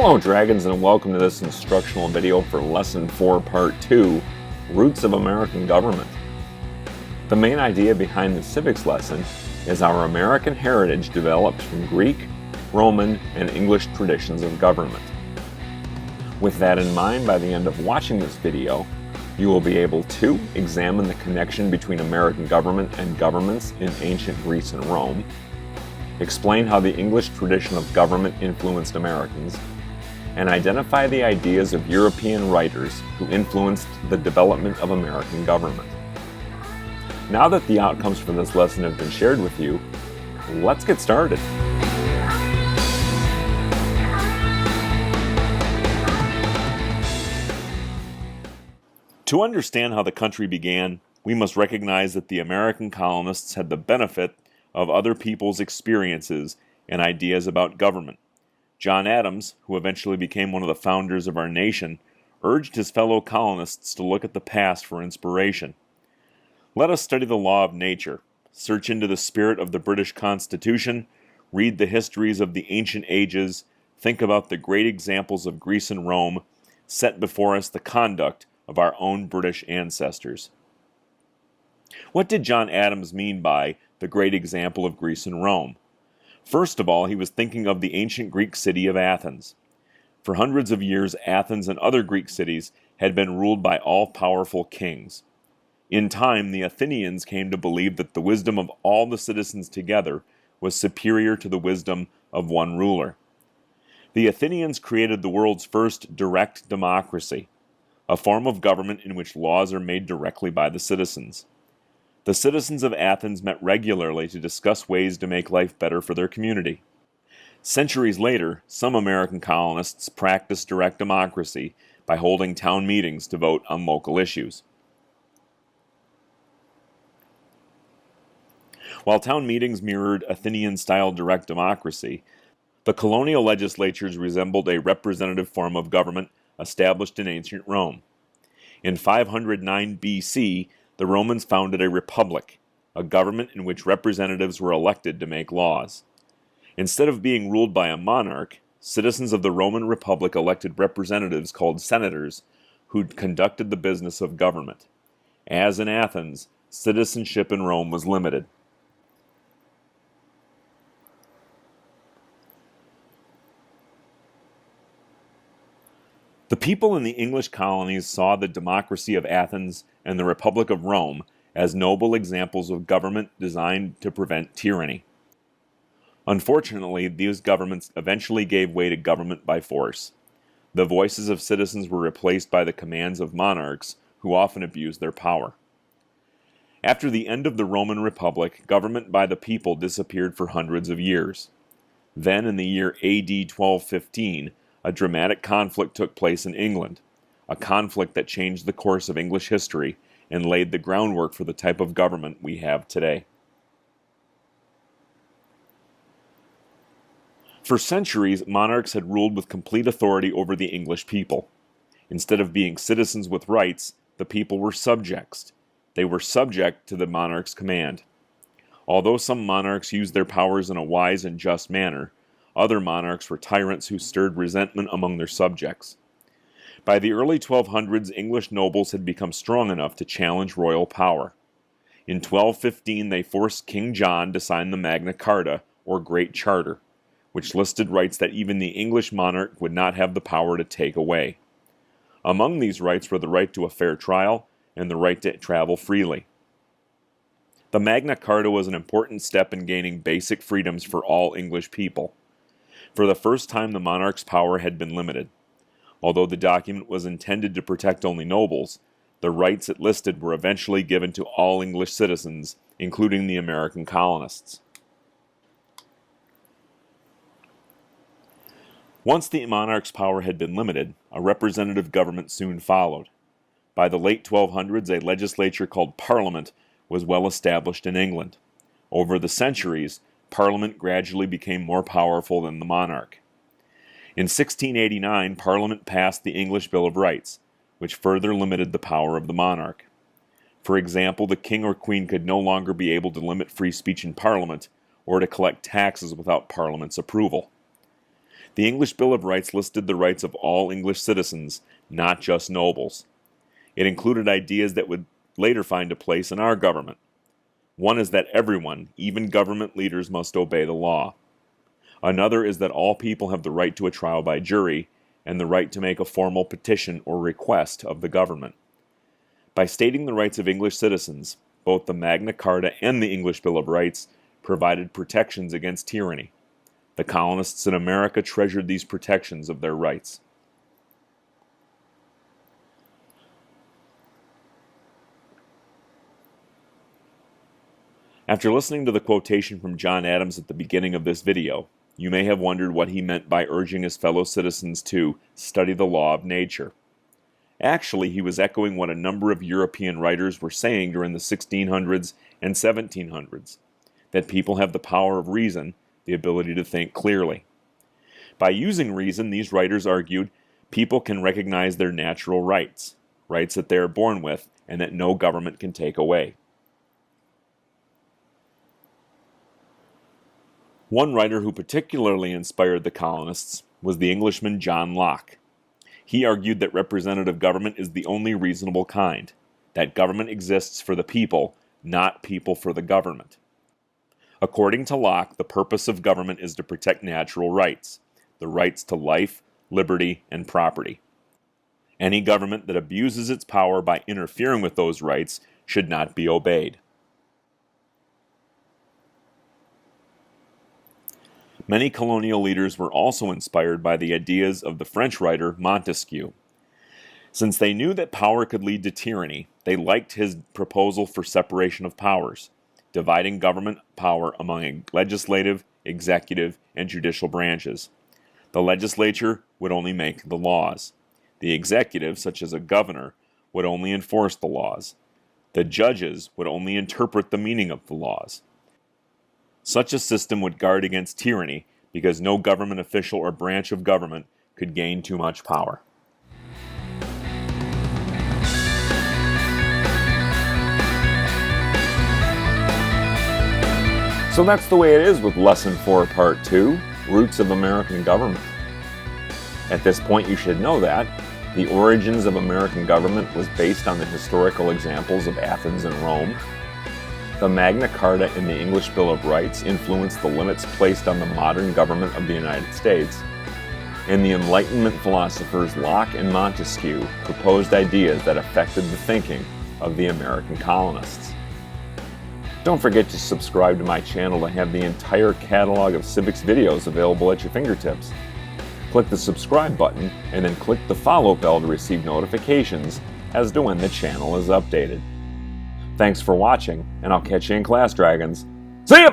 Hello Dragons, and welcome to this instructional video for Lesson 4 Part 2, Roots of American Government. The main idea behind the civics lesson is our American heritage developed from Greek, Roman, and English traditions of government. With that in mind, by the end of watching this video, you will be able to examine the connection between American government and governments in ancient Greece and Rome, explain how the English tradition of government influenced Americans, and identify the ideas of European writers who influenced the development of American government. Now that the outcomes for this lesson have been shared with you, let's get started. To understand how the country began, we must recognize that the American colonists had the benefit of other people's experiences and ideas about government. John Adams, who eventually became one of the founders of our nation, urged his fellow colonists to look at the past for inspiration. Let us study the law of nature, search into the spirit of the British Constitution, read the histories of the ancient ages, think about the great examples of Greece and Rome, set before us the conduct of our own British ancestors. What did John Adams mean by the great example of Greece and Rome? First of all, he was thinking of the ancient Greek city of Athens. For hundreds of years, Athens and other Greek cities had been ruled by all-powerful kings. In time, the Athenians came to believe that the wisdom of all the citizens together was superior to the wisdom of one ruler. The Athenians created the world's first direct democracy, a form of government in which laws are made directly by the citizens. The citizens of Athens met regularly to discuss ways to make life better for their community. Centuries later, some American colonists practiced direct democracy by holding town meetings to vote on local issues. While town meetings mirrored Athenian-style direct democracy, the colonial legislatures resembled a representative form of government established in ancient Rome. In 509 BC, the Romans founded a republic, a government in which representatives were elected to make laws. Instead of being ruled by a monarch, citizens of the Roman Republic elected representatives called senators who conducted the business of government. As in Athens, citizenship in Rome was limited. The people in the English colonies saw the democracy of Athens and the Republic of Rome as noble examples of government designed to prevent tyranny. Unfortunately, these governments eventually gave way to government by force. The voices of citizens were replaced by the commands of monarchs who often abused their power. After the end of the Roman Republic, government by the people disappeared for hundreds of years. Then, in the year AD 1215, a dramatic conflict took place in England, a conflict that changed the course of English history and laid the groundwork for the type of government we have today. For centuries, monarchs had ruled with complete authority over the English people. Instead of being citizens with rights, the people were subjects. They were subject to the monarch's command. Although some monarchs used their powers in a wise and just manner, other monarchs were tyrants who stirred resentment among their subjects. By the early 1200s, English nobles had become strong enough to challenge royal power. In 1215, they forced King John to sign the Magna Carta, or Great Charter, which listed rights that even the English monarch would not have the power to take away. Among these rights were the right to a fair trial and the right to travel freely. The Magna Carta was an important step in gaining basic freedoms for all English people. For the first time, the monarch's power had been limited. Although the document was intended to protect only nobles, the rights it listed were eventually given to all English citizens, including the American colonists. Once the monarch's power had been limited, a representative government soon followed. By the late 1200s, a legislature called Parliament was well established in England. Over the centuries, Parliament gradually became more powerful than the monarch. In 1689, Parliament passed the English Bill of Rights, which further limited the power of the monarch. For example, the king or queen could no longer be able to limit free speech in Parliament or to collect taxes without Parliament's approval. The English Bill of Rights listed the rights of all English citizens, not just nobles. It included ideas that would later find a place in our government. One is that everyone, even government leaders, must obey the law. Another is that all people have the right to a trial by jury and the right to make a formal petition or request of the government. By stating the rights of English citizens, both the Magna Carta and the English Bill of Rights provided protections against tyranny. The colonists in America treasured these protections of their rights. After listening to the quotation from John Adams at the beginning of this video, you may have wondered what he meant by urging his fellow citizens to study the law of nature. Actually, he was echoing what a number of European writers were saying during the 1600s and 1700s, that people have the power of reason, the ability to think clearly. By using reason, these writers argued, people can recognize their natural rights, rights that they are born with and that no government can take away. One writer who particularly inspired the colonists was the Englishman John Locke. He argued that representative government is the only reasonable kind, that government exists for the people, not people for the government. According to Locke, the purpose of government is to protect natural rights, the rights to life, liberty, and property. Any government that abuses its power by interfering with those rights should not be obeyed. Many colonial leaders were also inspired by the ideas of the French writer Montesquieu. Since they knew that power could lead to tyranny, they liked his proposal for separation of powers, dividing government power among legislative, executive, and judicial branches. The legislature would only make the laws. The executive, such as a governor, would only enforce the laws. The judges would only interpret the meaning of the laws. Such a system would guard against tyranny because no government official or branch of government could gain too much power. So that's the way it is with Lesson 4, Part 2, Roots of American Government. At this point, you should know that the origins of American government was based on the historical examples of Athens and Rome. The Magna Carta and the English Bill of Rights influenced the limits placed on the modern government of the United States. And the Enlightenment philosophers Locke and Montesquieu proposed ideas that affected the thinking of the American colonists. Don't forget to subscribe to my channel to have the entire catalog of civics videos available at your fingertips. Click the subscribe button and then click the follow bell to receive notifications as to when the channel is updated. Thanks for watching, and I'll catch you in class, Dragons. See ya!